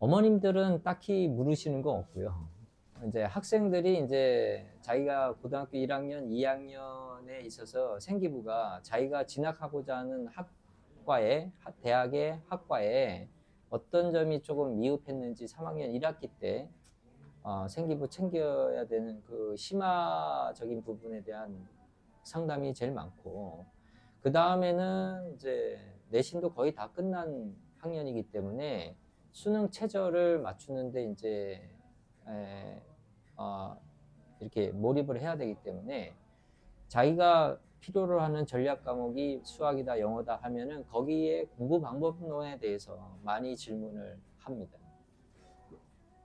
어머님들은 딱히 물으시는 거 없고요. 이제 학생들이 이제 자기가 고등학교 1학년, 2학년에 있어서 생기부가 자기가 진학하고자 하는 학과에, 대학의 학과에 어떤 점이 조금 미흡했는지 3학년 1학기 때 생기부 챙겨야 되는 그 심화적인 부분에 대한 상담이 제일 많고, 그 다음에는 이제 내신도 거의 다 끝난 학년이기 때문에 수능 최저를 맞추는데 이제 에, 어, 이렇게 몰입을 해야 되기 때문에 자기가 필요로 하는 전략 과목이 수학이다, 영어다 하면은 거기에 공부 방법론에 대해서 많이 질문을 합니다.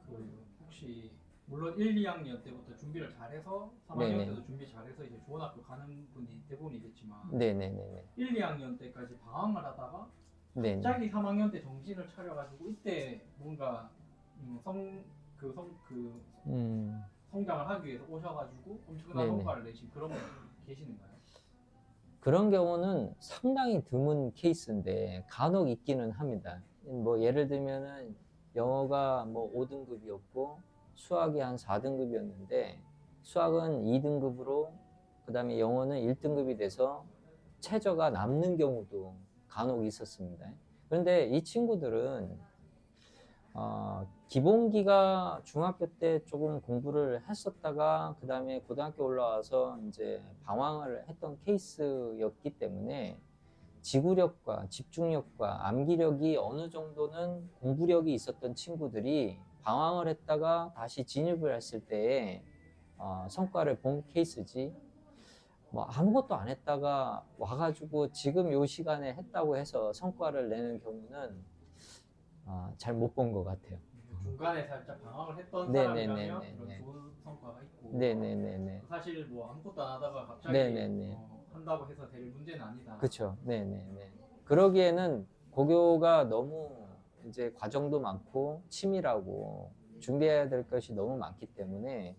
그 혹시 물론 1, 2학년 때부터 준비를 잘해서 3학년 네네. 때도 준비 잘해서 이제 좋은 학교 가는 분이 대부분이겠지만 네네네네. 1, 2학년 때까지 방황을 하다가 네네. 갑자기 3학년 때 정신을 차려가지고 이때 뭔가 음, 성장을 하기 위해서 오셔가지고 엄청난 네네. 성과를 내신 그런 분이 계시는가요? 그런 경우는 상당히 드문 케이스인데 간혹 있기는 합니다. 뭐 예를 들면은 영어가 뭐 5등급이었고 수학이 한 4등급이었는데 수학은 2등급으로 그다음에 영어는 1등급이 돼서 최저가 남는 경우도 간혹 있었습니다. 그런데 이 친구들은 기본기가 중학교 때 조금 공부를 했었다가 그 다음에 고등학교 올라와서 이제 방황을 했던 케이스였기 때문에 지구력과 집중력과 암기력이 어느 정도는 공부력이 있었던 친구들이 방황을 했다가 다시 진입을 했을 때에 성과를 본 케이스지, 뭐 아무것도 안 했다가 와가지고 지금 요 시간에 했다고 해서 성과를 내는 경우는 잘 못 본 것 같아요. 중간에 살짝 방황을 했던 사람이라면 그런 네네네네네. 좋은 성과가 있고 네네네네. 사실 뭐 아무것도 안 하다가 갑자기 네네네. 한다고 해서 될 문제는 아니다. 그쵸. 네네네. 그러기에는 고교가 너무 이제 과정도 많고 치밀하고 준비해야 될 것이 너무 많기 때문에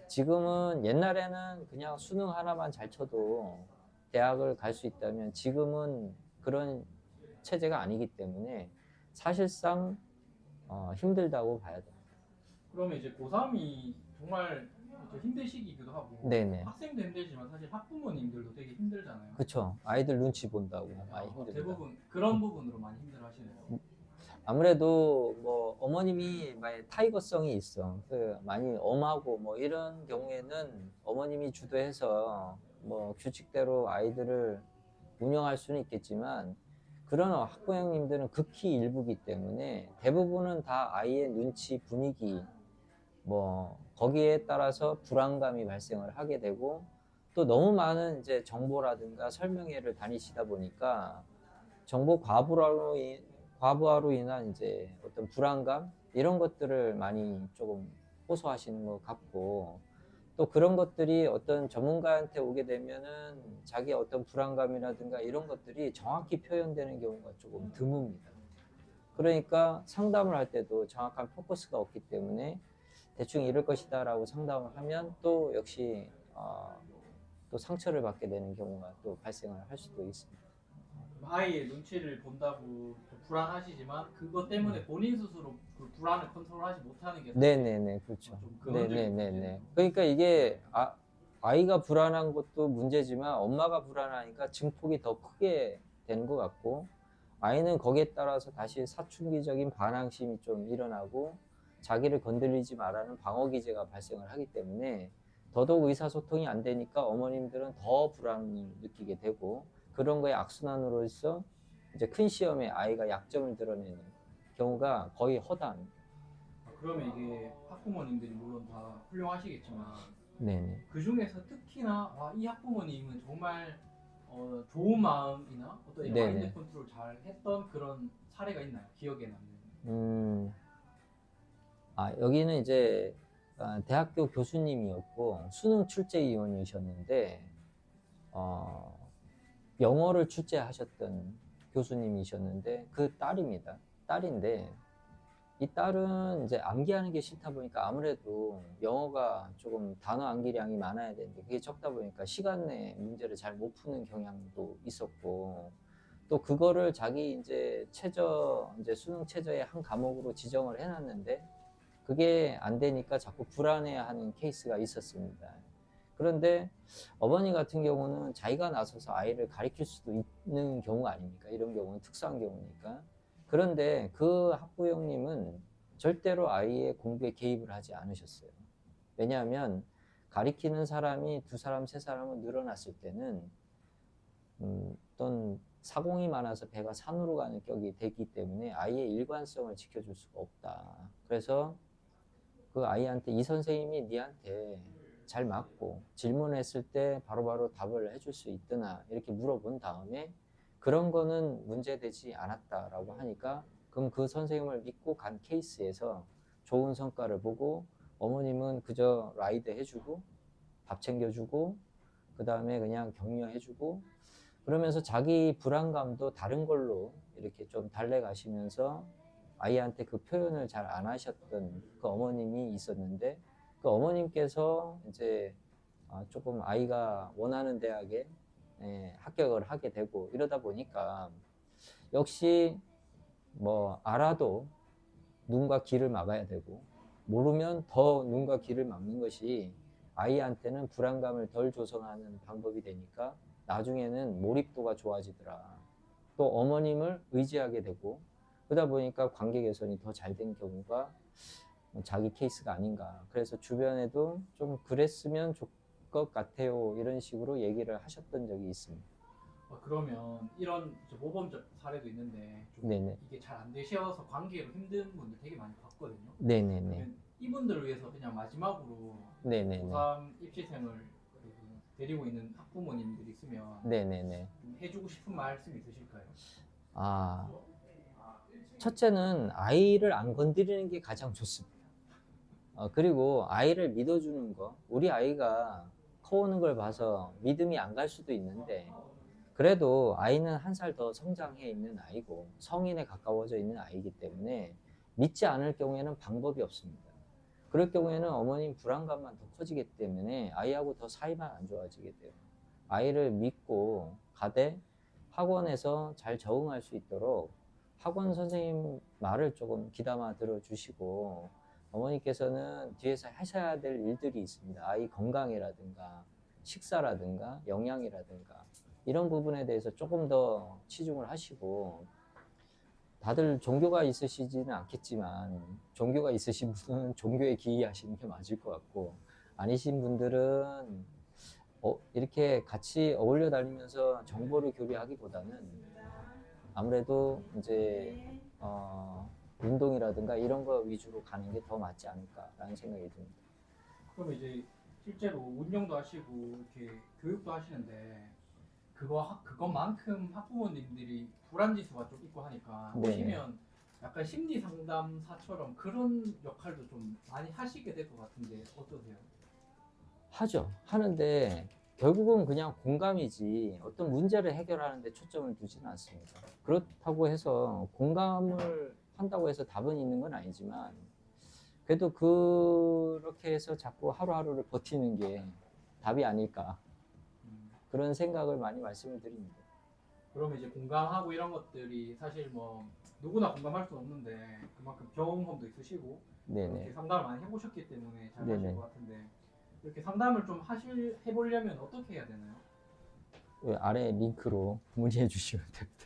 지금은 옛날에는 그냥 수능 하나만 잘 쳐도 대학을 갈 수 있다면 지금은 그런 체제가 아니기 때문에 사실상 힘들다고 봐야 돼요. 그러면 이제 고3이 정말 힘든 시기이기도 하고 네네. 학생도 힘들지만 사실 학부모님들도 되게 힘들잖아요. 그쵸. 아이들 눈치 본다고 많이 힘듭니다. 대부분 그런 부분으로 많이 힘들어하시네요. 아무래도 뭐 어머님이 많이 타이거성이 있어. 그 많이 엄하고 뭐 이런 경우에는 어머님이 주도해서 뭐 규칙대로 아이들을 운영할 수는 있겠지만 그런 학부형님들은 극히 일부기 때문에 대부분은 다 아이의 눈치, 분위기, 뭐 거기에 따라서 불안감이 발생을 하게 되고 또 너무 많은 이제 정보라든가 설명회를 다니시다 보니까 정보 과부하로 인한 이제 어떤 불안감 이런 것들을 많이 조금 호소하시는 것 같고 또 그런 것들이 어떤 전문가한테 오게 되면은 자기 어떤 불안감이라든가 이런 것들이 정확히 표현되는 경우가 조금 드뭅니다. 그러니까 상담을 할 때도 정확한 포커스가 없기 때문에 대충 이럴 것이다 라고 상담을 하면 또 역시 또 상처를 받게 되는 경우가 또 발생을 할 수도 있습니다. 아이의 눈치를 본다고 좀 불안하시지만 그것 때문에 본인 스스로 그 불안을 컨트롤하지 못하는 게 사실 네네네, 그렇죠. 좀 근원적인 문제네요. 네네네네. 그러니까 이게 아이가 불안한 것도 문제지만 엄마가 불안하니까 증폭이 더 크게 되는 것 같고 아이는 거기에 따라서 다시 사춘기적인 반항심이 좀 일어나고 자기를 건드리지 말라는 방어 기제가 발생을 하기 때문에 더더욱 의사소통이 안 되니까 어머님들은 더 불안을 느끼게 되고 그런 거에 악순환으로서 이제 큰 시험에 아이가 약점을 드러내는 경우가 거의 허다합니다. 그러면 이게 학부모님들이 물론 다 훌륭하시겠지만 네네. 그 중에서 특히나 이 학부모님은 정말 좋은 마음이나 어떤 이런 마인드 네네. 컨트롤 잘 했던 그런 사례가 있나요? 기억에 남는. 음, 여기는 이제 대학교 교수님이었고 수능 출제위원이셨는데 어, 영어를 출제하셨던 교수님이셨는데 그 딸입니다. 딸인데 이 딸은 이제 암기하는 게 싫다 보니까 아무래도 영어가 조금 단어 암기량이 많아야 되는데 그게 적다 보니까 시간 내에 문제를 잘 못 푸는 경향도 있었고 또 그거를 자기 이제 최저 이제 수능 최저의 한 과목으로 지정을 해놨는데 그게 안 되니까 자꾸 불안해하는 케이스가 있었습니다. 그런데 어머니 같은 경우는 자기가 나서서 아이를 가르칠 수도 있는 경우 아닙니까? 이런 경우는 특수한 경우니까. 그런데 그 학부형님은 절대로 아이의 공부에 개입을 하지 않으셨어요. 왜냐하면 가리키는 사람이 두 사람, 세 사람은 늘어났을 때는 어떤 사공이 많아서 배가 산으로 가는 격이 되기 때문에 아이의 일관성을 지켜줄 수가 없다. 그래서 그 아이한테 이 선생님이 니한테 잘 맞고 질문했을 때 바로바로 답을 해줄 수 있더나 이렇게 물어본 다음에 그런 거는 문제되지 않았다라고 하니까 그럼 그 선생님을 믿고 간 케이스에서 좋은 성과를 보고 어머님은 그저 라이드 해주고 밥 챙겨주고 그 다음에 그냥 격려해주고 그러면서 자기 불안감도 다른 걸로 이렇게 좀 달래가시면서 아이한테 그 표현을 잘 안 하셨던 그 어머님이 있었는데 그 어머님께서 이제 조금 아이가 원하는 대학에 합격을 하게 되고 이러다 보니까 역시 뭐 알아도 눈과 귀를 막아야 되고 모르면 더 눈과 귀를 막는 것이 아이한테는 불안감을 덜 조성하는 방법이 되니까 나중에는 몰입도가 좋아지더라. 또 어머님을 의지하게 되고 그러다 보니까 관계 개선이 더 잘 된 경우가 자기 케이스가 아닌가. 그래서 주변에도 좀 그랬으면 좋을 것 같아요. 이런 식으로 얘기를 하셨던 적이 있습니다. 그러면 이런 모범적 사례도 있는데 좀 네네. 이게 잘 안 되셔서 관계로 힘든 분들 되게 많이 봤거든요. 네네네. 그러면 이분들을 위해서 그냥 마지막으로 네네네. 고3 입시생을 데리고 있는 학부모님들이 있으면 네네네. 좀 해주고 싶은 말씀 있으실까요? 첫째는 아이를 안 건드리는 게 가장 좋습니다. 그리고 아이를 믿어주는 거. 우리 아이가 커오는 걸 봐서 믿음이 안 갈 수도 있는데 그래도 아이는 한 살 더 성장해 있는 아이고 성인에 가까워져 있는 아이기 때문에 믿지 않을 경우에는 방법이 없습니다. 그럴 경우에는 어머님 불안감만 더 커지기 때문에 아이하고 더 사이만 안 좋아지게 돼요. 아이를 믿고 가되 학원에서 잘 적응할 수 있도록 학원 선생님 말을 조금 귀담아 들어주시고 어머니께서는 뒤에서 하셔야 될 일들이 있습니다. 아이 건강이라든가 식사라든가 영양이라든가 이런 부분에 대해서 조금 더 치중을 하시고 다들 종교가 있으시지는 않겠지만 종교가 있으신 분은 종교에 기이하시는 게 맞을 것 같고 아니신 분들은 이렇게 같이 어울려 다니면서 정보를 교류하기보다는 아무래도 이제 운동이라든가 이런 거 위주로 가는 게 더 맞지 않을까라는 생각이 듭니다. 그럼 이제 실제로 운영도 하시고 이렇게 교육도 하시는데 그것만큼 학부모님들이 불안 지수가 좀 있고 하니까 네. 오시면 약간 심리 상담사처럼 그런 역할도 좀 많이 하시게 될 것 같은데 어떠세요? 하죠. 하는데 결국은 그냥 공감이지 어떤 문제를 해결하는 데 초점을 두지는 않습니다. 그렇다고 해서 공감을 한다고 해서 답은 있는 건 아니지만 그래도 그렇게 해서 자꾸 하루하루를 버티는 게 답이 아닐까 그런 생각을 많이 말씀을 드립니다. 그러면 이제 공감하고 이런 것들이 사실 뭐 누구나 공감할 수 없는데 그만큼 경험도 있으시고 이렇게 네네. 상담을 많이 해보셨기 때문에 잘 네네. 하실 것 같은데 이렇게 상담을 좀 해보려면 어떻게 해야 되나요? 아래 링크로 문의해 주시면 됩니다.